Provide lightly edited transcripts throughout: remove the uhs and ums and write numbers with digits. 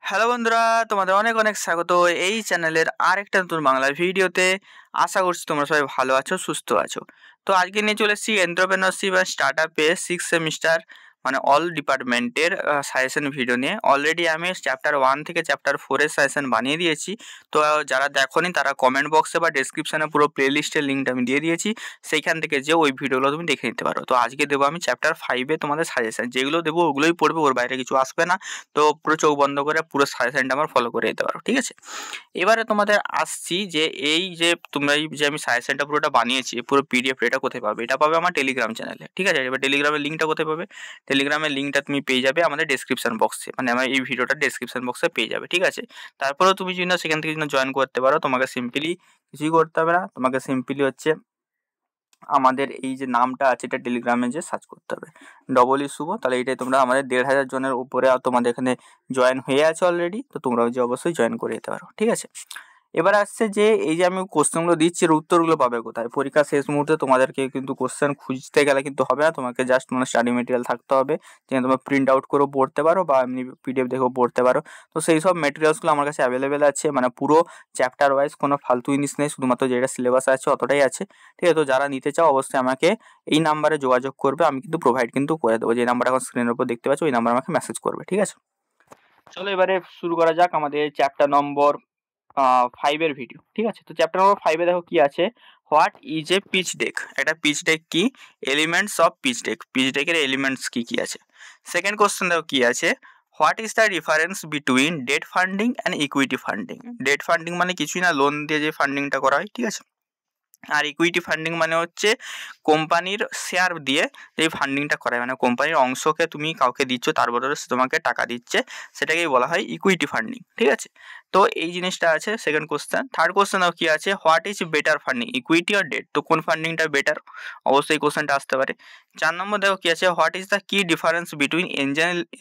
Hello বন্ধুরা, তোমাদের অনেক অনেক স্বাগত এই চ্যানেলের আরেকটা নতুন বাংলা ভিডিওতে। আশা করছি তোমরা সবাই ভালো আছো, সুস্থ আছো। তো আজকে নিয়ে চলে এসেছি এন্টারপ্রেনারশিপ আর স্টার্টআপে 6 সেমিস্টার মানে অল ডিপার্টমেন্টের সাজেশন ভিডিও নিয়ে। অলরেডি আমি চ্যাপ্টার 1 থেকে চ্যাপ্টার 4 এর সাজেশন বানিয়ে দিয়েছি। তো যারা দেখোনি তারা কমেন্ট বক্সে বা ডেসক্রিপশনে পুরো প্লেলিস্টের লিঙ্কটা আমি দিয়ে দিয়েছি, সেইখান থেকে যে ওই ভিডিওগুলো তুমি দেখে নিতে পারো। তো আজকে দেবো আমি চ্যাপ্টার 5-এ তোমাদের সাজেশন, যেগুলো দেবো ওগুলোই পড়বে, ওর বাইরে কিছু আসবে না। তো পুরো চোখ বন্ধ করে পুরো সাজেশনটা আমার ফলো করে দিতে পারো, ঠিক আছে। এবারে তোমাদের আসছি যে এই যে তোমরা এই যে আমি সাজেশনটা পুরোটা বানিয়েছি, পুরো পিডিএফ এটা কোথায় পাবে? এটা পাবে আমার টেলিগ্রাম চ্যানেলে, ঠিক আছে। এবার টেলিগ্রামের লিঙ্কটা কোথায় পাবে? টেলিগ্রামের লিঙ্কটা তুমি পেয়ে যাবে আমাদের ডেসক্রিপশন বক্সে, মানে আমার এই ভিডিওটা ডেসক্রিপশন বক্সে পেয়ে যাবে, ঠিক আছে। তারপরেও তুমি যদি না সেখান থেকে যদি জয়েন করতে পারো, তোমাকে সিম্পলি কিছুই করতে হবে না, তোমাকে সিম্পলি হচ্ছে আমাদের এই যে নামটা আছে এটা টেলিগ্রামে যে সার্চ করতে হবে ডবল ই শুভ, তাহলে এটাই তোমরা আমাদের 1,500 জনের উপরে তোমাদের এখানে জয়েন হয়ে আছে অলরেডি। তো তোমরাও যে অবশ্যই জয়েন করে যেতে পারো, ঠিক আছে। এবার আসছে যে এই যে আমি কোশ্চেনগুলো দিচ্ছি এর উত্তরগুলো পাবে কোথায়? পরীক্ষা শেষ মুহূর্তে তোমাদেরকে কিন্তু কোশ্চেন খুঁজতে গেলে কিন্তু হবে না, তোমাকে জাস্ট মানে স্টাডি মেটেরিয়াল থাকতে হবে, যেখানে তোমরা প্রিন্ট আউট করেও পড়তে পারো বা এমনি পিডিএফ দেখেও পড়তে পারো। তো সেই সব মেটেরিয়ালসগুলো আমার কাছে অ্যাভেলেবেল আছে, মানে পুরো চ্যাপ্টার ওয়াইজ কোনো ফালতু জিনিস নেই, শুধুমাত্র যেটা সিলেবাস আছে অতটাই আছে, ঠিক আছে। তো যারা নিতে চাও অবশ্যই আমাকে এই নাম্বারে যোগাযোগ করবে, আমি কিন্তু প্রোভাইড কিন্তু করে দেবো। যে নাম্বারটা এখন স্ক্রিনের উপর দেখতে পাচ্ছ ওই নাম্বারে আমাকে মেসেজ করবে, ঠিক আছে। চলো এবারে শুরু করা যাক আমাদের চ্যাপ্টার নম্বর 5 এর ভিডিও, ঠিক আছে। তো চ্যাপ্টার নম্বর 5-এ দেখো কি আছে, what is a pitch deck. এটা পিচ ডেক কি, elements of pitch deck, pitch ডেকের এলিমেন্টস কি কি আছে। সেকেন্ড কোশ্চেন দেখো কি আছে, what is the difference between debt funding and equity funding. Debt funding মানে কিছুই না, লোন দিয়ে যে ফান্ডিংটা করা হয়, ঠিক আছে। আর ইকুইটি ফান্ডিং মানে হচ্ছে কোম্পানির শেয়ার দিয়ে এই ফান্ডিংটা করা হয়, মানে কোম্পানির অংশকে তুমি কাউকে দিচ্ছ, তার বদলে সে তোমাকে টাকা দিচ্ছে, সেটাকেই বলা হয় ইকুইটি ফান্ডিং, ঠিক আছে। তো এই জিনিসটা আছে সেকেন্ড কোশ্চেন। থার্ড কোশ্চেন কি আছে, what is better funding, equity আর ডেট, তো কোন ফান্ডিংটা বেটার, অবশ্যই কোশ্চেনটা আসতে পারে। 4 নম্বর দেখো কি আছে, হোয়াট ইজ দ্য কি difference between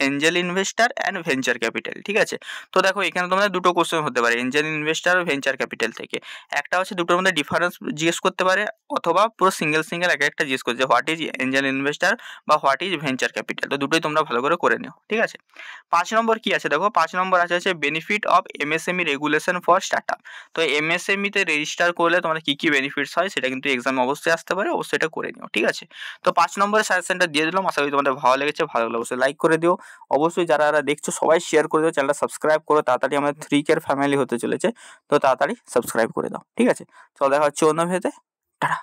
Angel investor and venture capital, ঠিক আছে। তো দেখো এখানে তোমাদের দুটো কোশ্চেন হতে পারে এঞ্জেল ইনভেস্টার আর ভেঞ্চার ক্যাপিটাল থেকে। একটা হচ্ছে দুটোর মধ্যে ডিফারেন্স জিজ্ঞেস করতে পারে, অথবা পুরো সিঙ্গেল এক একটা জিজ্ঞেস করছে, হোয়াট ইজ এঞ্জেল ইনভেস্টার বা হোয়াট ইজ ভেঞ্চার ক্যাপিটাল। তো দুটোই তোমরা ভালো করে নিও, ঠিক আছে। 5 নম্বর কি আছে দেখো, 5 নম্বর আছে benefit of MSME regulation for startup. তো এমএসএমই তে রেজিস্টার করলে তোমার কি কি বেনিফিটস হয় সেটা কিন্তু এক্সামে অবশ্যই আসতে পারে, অবশ্যই এটা করে নিও, ঠিক আছে। তো 5 নম্বরের সাজেশনটা দিয়ে দিলাম, আশা করি তোমাদের ভালো লেগেছে। ভালো লাগলে অবশ্যই লাইক করে দিও, অবশ্যই যারা দেখছো সবাই শেয়ার করে দিও, চ্যানেলটা সাবস্ক্রাইব করো, তাড়াতাড়ি আমাদের 3K ফ্যামিলি হতে চলেছে, তো তাড়াতাড়ি সাবস্ক্রাইব করে দাও, ঠিক আছে। চলো দেখা হচ্ছে অন্য ভিডিওতে, টাটা।